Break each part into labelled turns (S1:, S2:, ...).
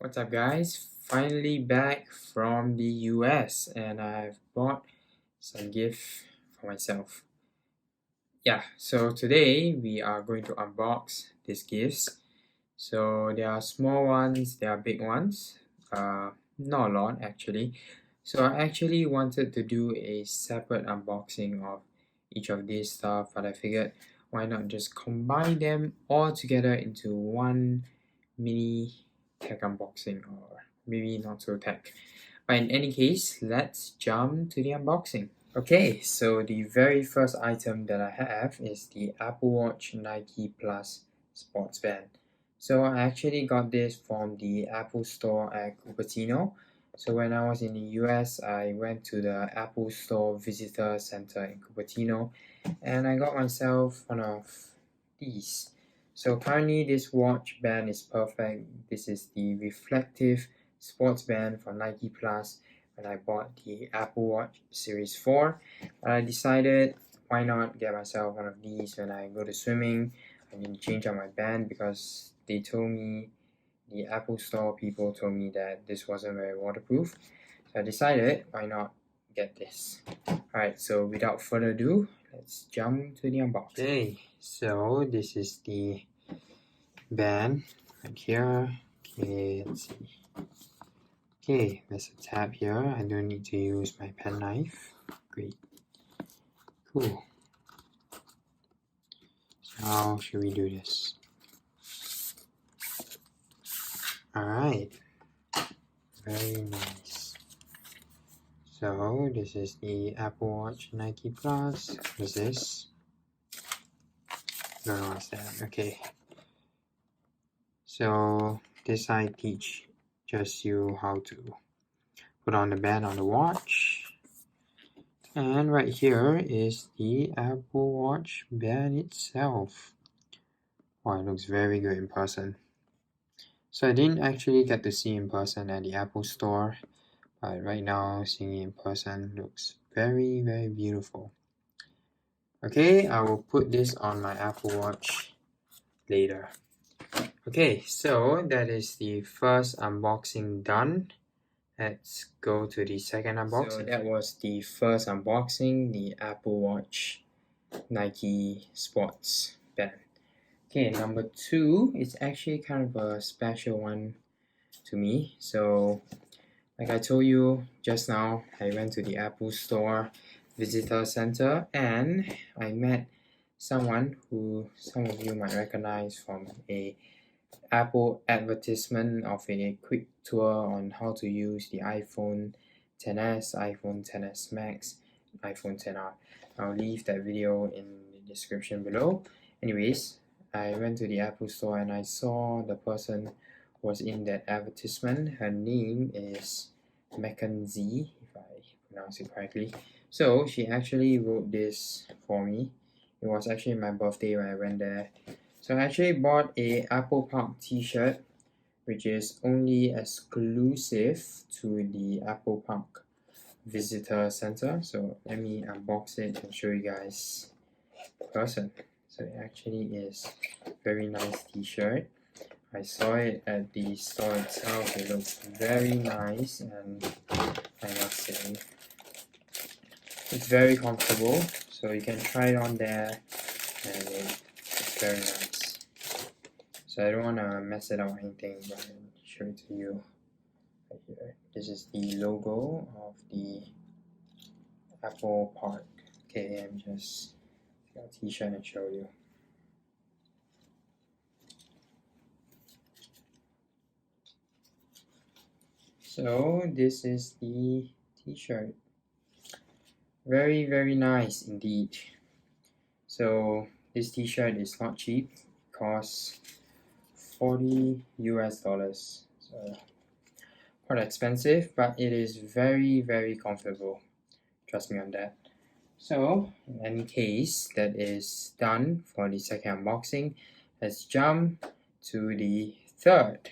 S1: What's up, guys? Finally back from the US, and I've bought some gift for myself. Yeah, so today we are going to unbox these gifts. So there are small ones, there are big ones. Not a lot actually. So I actually wanted to do a separate unboxing of each of these stuff, but I figured why not just combine them all together into one mini tech unboxing, or maybe not so tech. But in any case, let's jump to the unboxing. Okay, so the very first item that I have is the Apple Watch Nike Plus sports band. So I actually got this from the Apple store at Cupertino. So when I was in the US, I went to the Apple Store Visitor Center in Cupertino and I got myself one of these. So currently this watch band is perfect. This is the reflective sports band for Nike Plus when I bought the Apple Watch Series 4. I decided why not get myself one of these when I go to swimming. I need to change out my band because they told me, the Apple Store people told me that this wasn't very waterproof. So I decided why not get this. Alright, so without further ado, let's jump to the unboxing. Okay, so this is the band right here. Okay, let's see. Okay, there's a tab here. I don't need to use my pen knife. Great. Cool. So how should we do this? Alright. Very nice. So this is the Apple Watch Nike Plus. What is this? Don't know what's that. Okay. So this I teach just you how to put on the band on the watch. And right here is the Apple Watch band itself. Wow, it looks very good in person. So I didn't actually get to see in person at the Apple store, but right now seeing it in person looks very, very beautiful. Okay, I will put this on my Apple Watch later. Okay, so that is the first unboxing done. Let's go to the second unboxing. So that was the first unboxing, the Apple Watch Nike Sports band. Okay, number 2 is actually kind of a special one to me. So like I told you just now, I went to the Apple Store Visitor Center and I met someone who some of you might recognize from a Apple advertisement of a quick tour on how to use the iPhone XS, iPhone XS Max, iPhone XR. I'll leave that video in the description below. Anyways, I went to the Apple store and I saw the person who was in that advertisement. Her name is Mackenzie, if I pronounce it correctly. So she actually wrote this for me. It was actually my birthday when I went there. So I actually bought a Apple Park t-shirt, which is only exclusive to the Apple Park Visitor Center. So let me unbox it and show you guys in person. So it actually is a very nice t-shirt. I saw it at the store itself. It looks very nice, and I must say it's very comfortable. So you can try it on there and it's very nice. So I don't want to mess it up or anything, but I'll show it to you right here. This is the logo of the Apple Park. Okay, I'm just got a t-shirt and show you. So this is the t-shirt. Very, very nice indeed. So this t-shirt is not cheap. It costs $40 US. So quite expensive, but it is very, very comfortable. Trust me on that. So in any case, that is done for the second unboxing. Let's jump to the third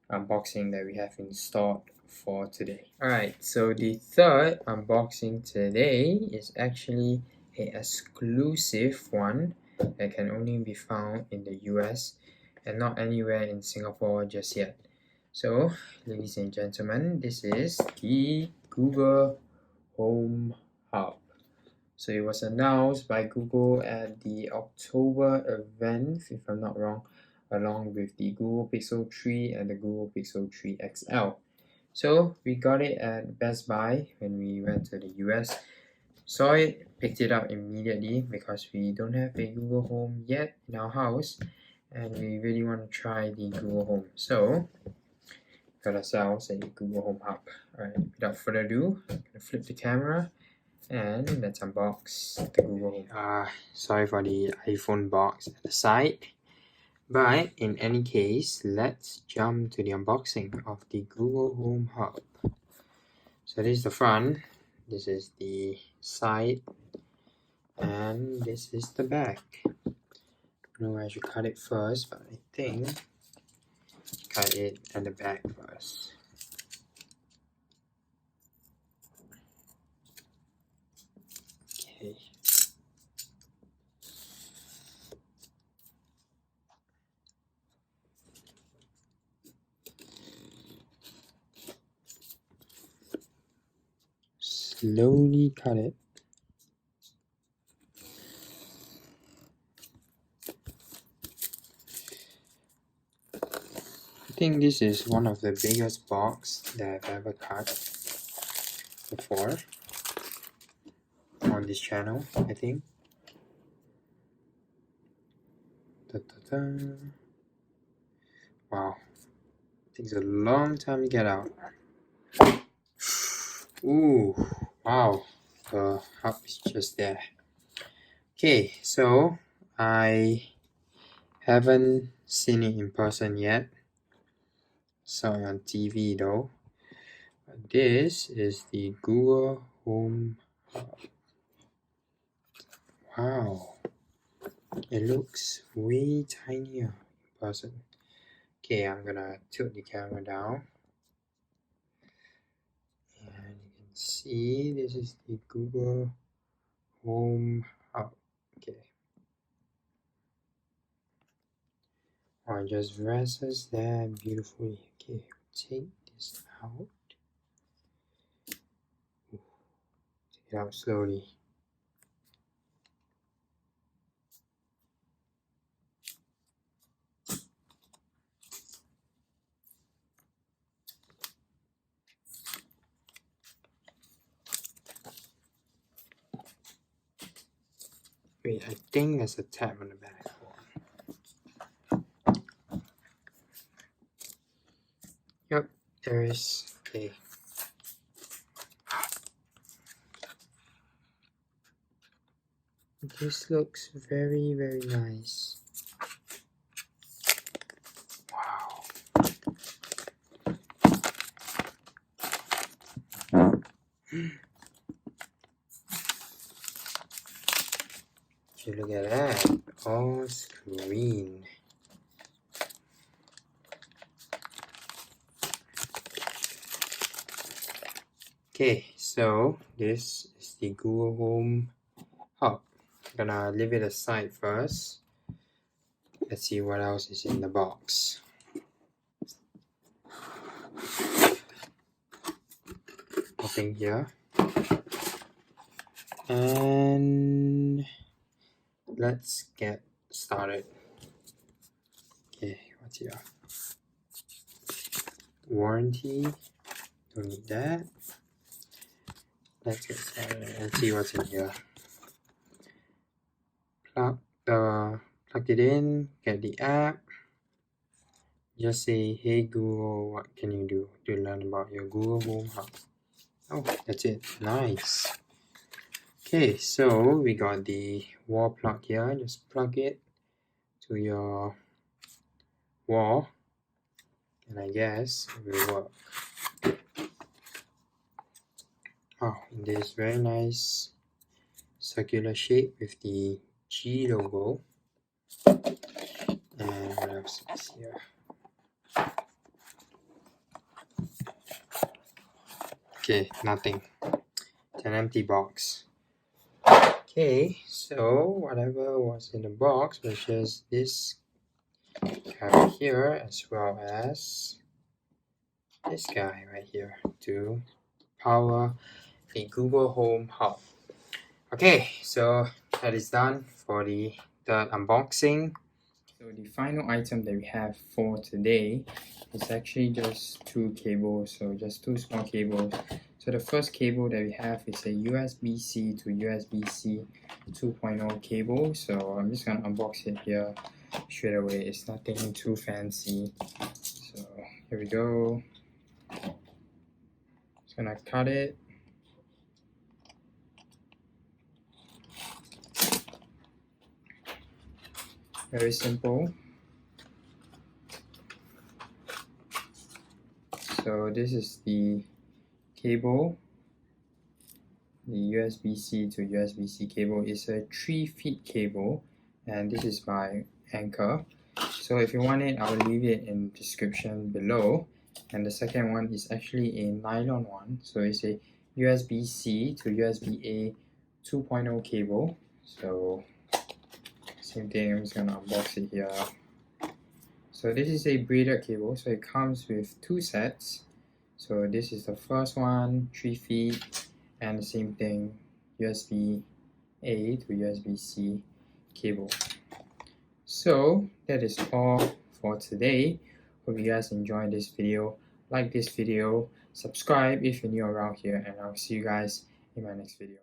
S1: unboxing that we have installed for today. Alright, so the third unboxing today is actually an exclusive one that can only be found in the US and not anywhere in Singapore just yet. So, ladies and gentlemen, this is the Google Home Hub. So it was announced by Google at the October event, if I'm not wrong, along with the Google Pixel 3 and the Google Pixel 3 XL. So we got it at Best Buy when we went to the US. Saw it, picked it up immediately because we don't have a Google Home yet in our house, and we really want to try the Google Home. So got ourselves a Google Home Hub. Alright, without further ado, I'm gonna flip the camera and let's unbox the Google Home. Sorry for the iPhone box at the side. But in any case, let's jump to the unboxing of the Google Home Hub. So this is the front, this is the side, and this is the back. I know I should cut it first, but I think cut it at the back first. Okay. Slowly cut it. I think this is one of the biggest box that I've ever cut before on this channel, I think. Wow, takes a long time to get out. Ooh, wow, the hub is just there. Okay, so I haven't seen it in person yet. Saw it on TV though. This is the Google Home Hub. Wow, it looks way tinier in person. Okay, I'm gonna tilt the camera down. And you can see this is the Google Home Hub. Okay. Oh, it just rests there beautifully. Okay, take this out. Take it out slowly. Wait, I think there's a tab on the back. Yep, there is. Okay. This looks very, very nice. Wow. Okay, look at that. All screen. Okay, so this is the Google Home Hub. I'm gonna leave it aside first. Let's see what else is in the box. Nothing here. And let's get started. Okay, what's here? Warranty. Don't need that. Let's get started and see what's in here. Plug it in, get the app. Just say, hey Google, what can you do to learn about your Google Home Hub? Oh, that's it. Nice. Okay, so we got the wall plug here. Just plug it to your wall, and I guess it will work. Oh, this very nice circular shape with the G logo. And what else is here? Okay, nothing. It's an empty box. Okay, so whatever was in the box was just this cover here, as well as this guy right here to power the Google Home Hub. Okay, so that is done for the third unboxing. So the final item that we have for today is actually just two cables, so just two small cables. So the first cable that we have is a USB-C to USB-C 2.0 cable. So I'm just gonna unbox it here straight away. It's nothing too fancy. So here we go. Just gonna cut it. Very simple. So this is the cable. The USB-C to USB-C cable is a 3-feet cable, and this is by Anker. So if you want it, I'll leave it in the description below. And the second one is actually a nylon one, so it's a USB-C to USB-A 2.0 cable. So same thing, I'm just gonna unbox it here. So this is a braided cable, so it comes with two sets. So this is the first one, 3 feet, and the same thing, USB-A to USB-C cable. So that is all for today. Hope you guys enjoyed this video. Like this video, subscribe if you're new around here, and I'll see you guys in my next video.